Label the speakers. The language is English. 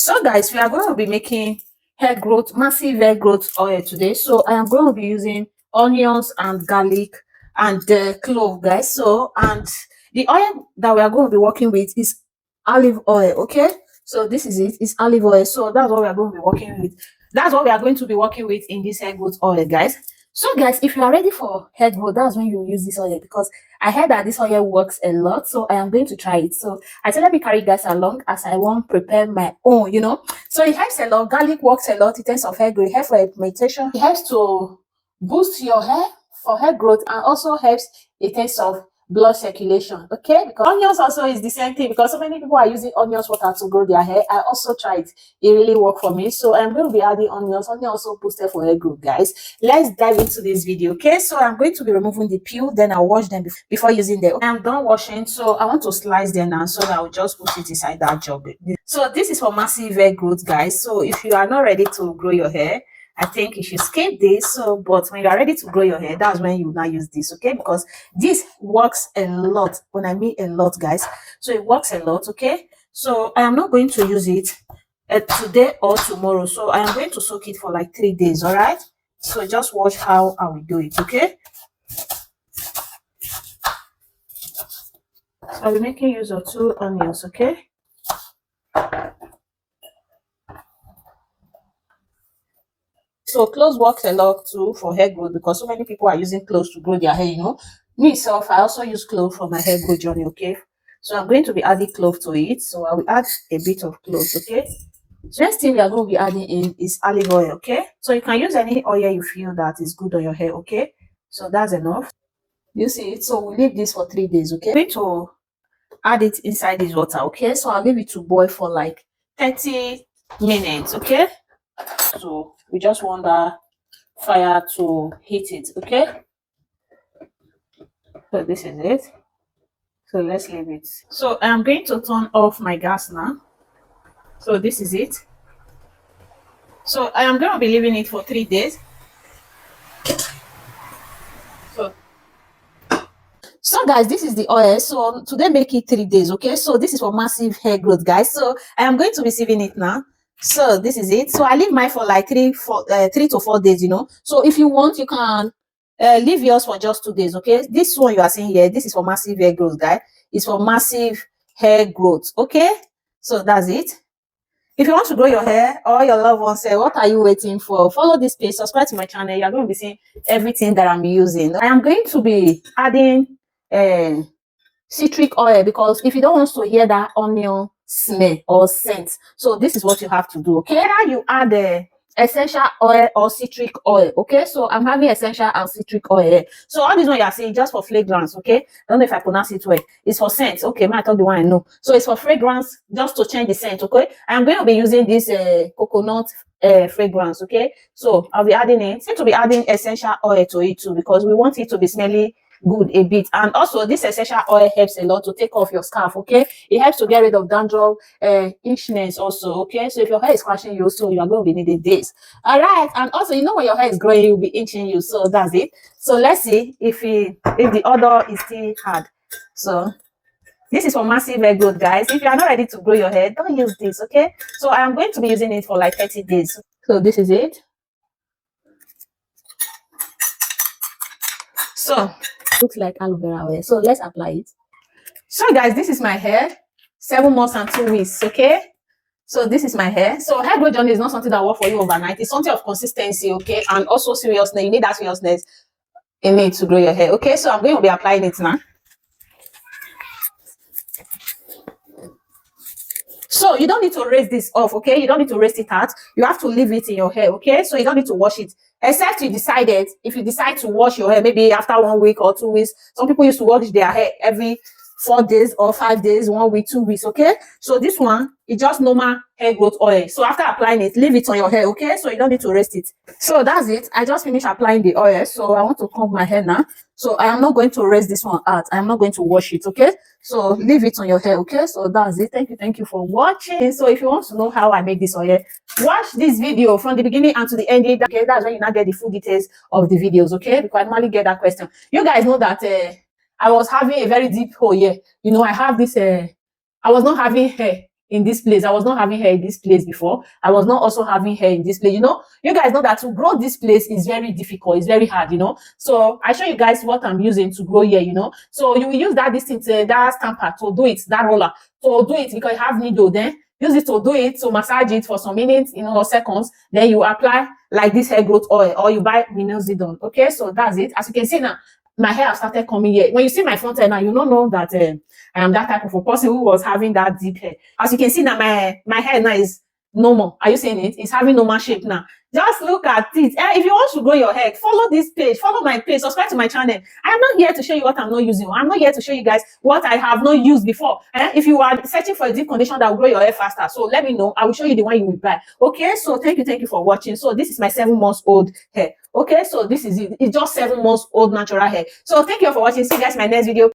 Speaker 1: So guys, we are going to be making hair growth, massive hair growth oil today. So I am going to be using onions and garlic and clove, guys. So, and the oil that we are going to be working with is olive oil. Okay, so this is it, it's olive oil. So that's what we are going to be working with. That's what we are going to be working with in this hair growth oil, guys. So guys, if you are ready for hair growth, that's when you use this oil, because I heard that this oil works a lot. So I am going to try it. So I said, let me carry you guys along as I want to prepare my own. So it helps a lot. Garlic works a lot in terms of hair growth. It helps for pigmentation. It helps to boost your hair for hair growth, and also helps in terms of blood circulation. Okay, because onions also is the same thing, because so many people are using onions water to grow their hair. I also tried. It really worked for me. So I'm going to be adding onions. Onions also boosted for hair growth, guys. Let's dive into this video. Okay, so I'm going to be removing the peel, then I'll wash them before using them. I'm done washing, so I want to slice them now, so that I'll just put it inside that jug. So this is for massive hair growth, guys. So if you are not ready to grow your hair, I think you should skip this. So, but when you are ready to grow your hair, that's when you now use this, okay? Because this works a lot. When I mean a lot, guys, so it works a lot, okay? So I am not going to use it today or tomorrow. So I am going to soak it for like 3 days. All right, so just watch how I will do it, okay? So I'll be making use of 2 onions, okay? So cloves works a lot too for hair growth, because so many people are using cloves to grow their hair. Me self, I also use clove for my hair growth journey, okay? So I'm going to be adding clove to it. So I will add a bit of cloves, okay? So next thing we are going to be adding in is olive oil, okay? So you can use any oil you feel that is good on your hair, okay? So that's enough. You see it? So we leave this for 3 days, okay? I'm going to add it inside this water, okay? So I'll leave it to boil for like 30 minutes, okay? So we just want the fire to heat it, okay? So this is it. So let's leave it. So I'm going to turn off my gas now. So this is it. So I am going to be leaving it for 3 days. So guys, this is the oil. So today make it 3 days, okay? So this is for massive hair growth, guys. So I am going to be sieving it now. So this is it. So I leave mine for like 3 to 4 days. So if you want, you can leave yours for just 2 days, okay? This one you are seeing here, this is for massive hair growth, guys. It's for massive hair growth, okay? So that's it. If you want to grow your hair, or your loved ones say, what are you waiting for? Follow this page, subscribe to my channel. You're going to be seeing everything that I'm using. I am going to be adding citric oil, because if you don't want to hear that onion smell or scent, so this is what you have to do, okay? Either you add essential oil or citric oil, okay? So I'm having essential and citric oil here. So all this one you are seeing just for fragrance, okay? I don't know if I pronounce it well. It's for scent, okay? I thought the one I know. So it's for fragrance, just to change the scent, okay? I'm going to be using this coconut fragrance, okay? So I'll be adding it. I'm going to be adding essential oil to it too, because we want it to be smelly good a bit. And also this essential oil helps a lot to take off your scalp, okay? It helps to get rid of dandruff, itchiness also, okay? So if your hair is scratching you, so you are going to be needing this. All right, and also when your hair is growing, it will be itching you. So that's it. So let's see if the odor is still hard. So this is for massive hair growth, guys. If you are not ready to grow your hair, don't use this, okay? So I am going to be using it for like 30 days. So this is it. So looks like aloe vera oil. So let's apply it. So guys, this is my hair, 7 months and 2 weeks, okay? So this is my hair. So hair growth journey is not something that works for you overnight. It's something of consistency, okay? And also seriousness. You need that seriousness in it to grow your hair, okay? So I'm going to be applying it now. So you don't need to raise this off, okay? You don't need to raise it out. You have to leave it in your hair, okay? So you don't need to wash it. Except if you decide to wash your hair, maybe after 1 week or 2 weeks. Some people used to wash their hair every 4 days or 5 days, 1 week, 2 weeks, okay? So this one is just normal hair growth oil. So after applying it, leave it on your hair, okay? So you don't need to rest it. So that's it. I just finished applying the oil. So I want to comb my hair now. So I am not going to rest this one out. I am not going to wash it, okay? So leave it on your hair, okay? So that's it. Thank you for watching. So if you want to know how I make this oil, watch this video from the beginning and to the end. Okay, that's when you now get the full details of the videos, okay? Because I normally get that question. You guys know that I was having a very deep hole here. I have this I was not having hair in this place. I was not having hair in this place before. I was not also having hair in this place. You know, you guys know that to grow this place is very difficult. It's very hard, you know. So I show you guys what I'm using to grow here, you know. So you will use that distance, that stamper to do it, that roller to do it, because you have needle. Then use it to do it, to massage it for some minutes, you know, or seconds. Then you apply like this hair growth oil, or you buy Minozidon. Okay, so that's it. As you can see now, my hair has started coming here. When you see my front hair now, you don't know that I am that type of a person who was having that deep hair. As you can see now, my hair now is normal. Are you seeing it? It's having normal shape now. Just look at it. If you want to grow your hair, follow this page, follow my page, subscribe to my channel. I am not here to show you what I'm not using. I'm not here to show you guys what I have not used before. If you are searching for a deep condition that will grow your hair faster, so let me know. I will show you the one you will buy. Okay, so thank you for watching. So this is my 7 months old hair. Okay, so this is it. It's just 7 months old natural hair. So thank you for watching. See you guys in my next video.